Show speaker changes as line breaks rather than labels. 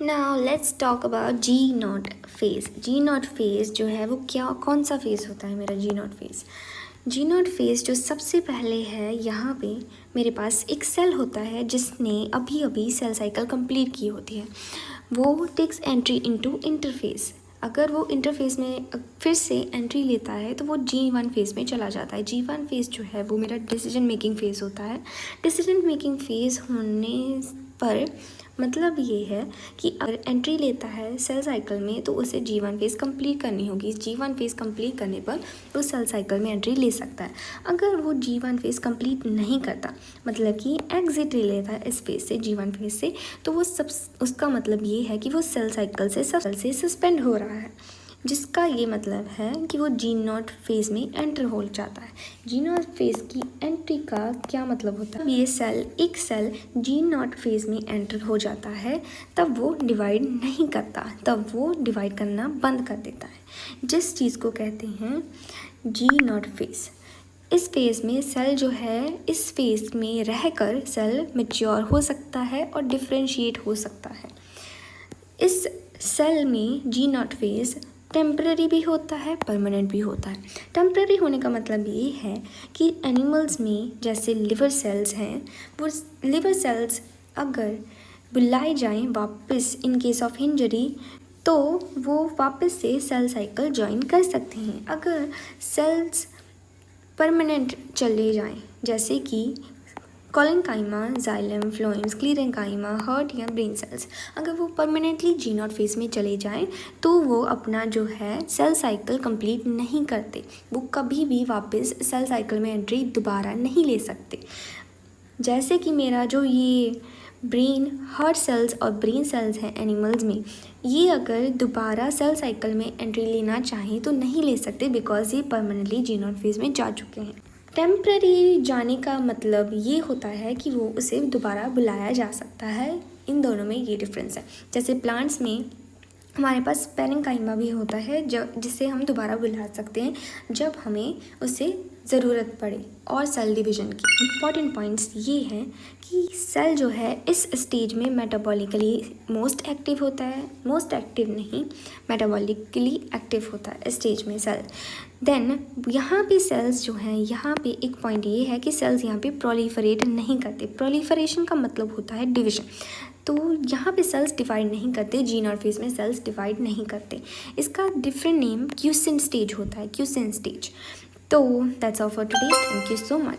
Now let's talk about G naught phase. G naught phase जो है वो कौन सा फेज होता है मेरा G naught phase. G naught phase जो सबसे पहले है, यहाँ पे मेरे पास एक सेल होता है जिसने अभी अभी सेल साइकिल कंप्लीट की होती है। वो टेक्स एंट्री इनटू इंटरफेस। अगर वो इंटरफेस में फिर से एंट्री लेता है तो वो G1 फेज़ में चला जाता है। G1 फेज़ जो है वो मेरा डिसीजन मेकिंग फ़ेज़ होता है। डिसीजन मेकिंग फ़ेज़ होने पर मतलब ये है कि अगर एंट्री लेता है सेल साइकिल में तो उसे G1 फेज़ कंप्लीट करनी होगी। G1 फेज़ कंप्लीट करने पर वो सेल साइकिल में एंट्री ले सकता है। अगर वो G1 फेज़ कंप्लीट नहीं करता, मतलब कि एग्जिट ले लेता है इस फेज़ से, G1 फेज़ से, तो वो उसका मतलब ये है कि वो सेल साइकिल से सस्पेंड हो रहा है, जिसका ये मतलब है कि वो जी नॉट फेज़ में एंटर हो जाता है। जी नॉट फेज़ की एंट्री का क्या मतलब होता है? एक सेल जी नॉट फेज़ में एंटर हो जाता है तब वो डिवाइड नहीं करता, तब वो डिवाइड करना बंद कर देता है, जिस चीज़ को कहते हैं जी नॉट फेज़। इस फेज़ में सेल जो है, इस फेज़ में रहकर सेल मैच्योर हो सकता है और डिफ्रेंशिएट हो सकता है। इस सेल में जी नॉट फेज़ टेम्पररी भी होता है, परमानेंट भी होता है। टेम्पररी होने का मतलब ये है कि एनिमल्स में जैसे लिवर सेल्स हैं, वो लिवर सेल्स अगर बुलाए जाएं वापस इन केस ऑफ इंजरी तो वो वापस से सेल साइकिल ज्वाइन कर सकते हैं। अगर सेल्स परमानेंट चले जाएं, जैसे कि collenchyma, xylem, phloem, sclerenchyma, heart या ब्रेन सेल्स, अगर वो परमानेंटली जी नॉट फेज़ में चले जाएं तो वो अपना जो है सेल साइकिल कंप्लीट नहीं करते। वो कभी भी वापस सेल साइकिल में एंट्री दोबारा नहीं ले सकते। जैसे कि मेरा जो ये ब्रेन, हार्ट सेल्स और ब्रेन सेल्स हैं एनिमल्स में, ये अगर दोबारा सेल साइकिल में एंट्री लेना चाहें तो नहीं ले सकते, बिकॉज ये परमानेंटली जी नॉट फेज़ में जा चुके हैं। टेम्पररी जाने का मतलब ये होता है कि वो उसे दोबारा बुलाया जा सकता है। इन दोनों में ये डिफरेंस है। जैसे प्लांट्स में हमारे पास पेरेन्काइमा भी होता है जिसे हम दोबारा बुला सकते हैं जब हमें उसे ज़रूरत पड़े। और सेल डिवीज़न की इम्पॉर्टेंट पॉइंट्स ये हैं कि सेल जो है इस स्टेज में मेटाबॉलिकली मोस्ट एक्टिव होता है, मोस्ट एक्टिव नहीं, मेटाबॉलिकली एक्टिव होता है इस स्टेज में सेल। देन यहाँ पे सेल्स जो हैं, यहाँ पे एक पॉइंट ये है कि सेल्स यहाँ पे प्रोलिफरेट नहीं करते। प्रोलिफरेशन का मतलब होता है डिवीज़न। तो यहाँ पे सेल्स डिवाइड नहीं करते, जी नॉट फेज़ में सेल्स डिवाइड नहीं करते। इसका डिफरेंट नेम क्यूसेंट स्टेज होता है, क्यूसेंट स्टेज। तो that's all for today. Thank you so much.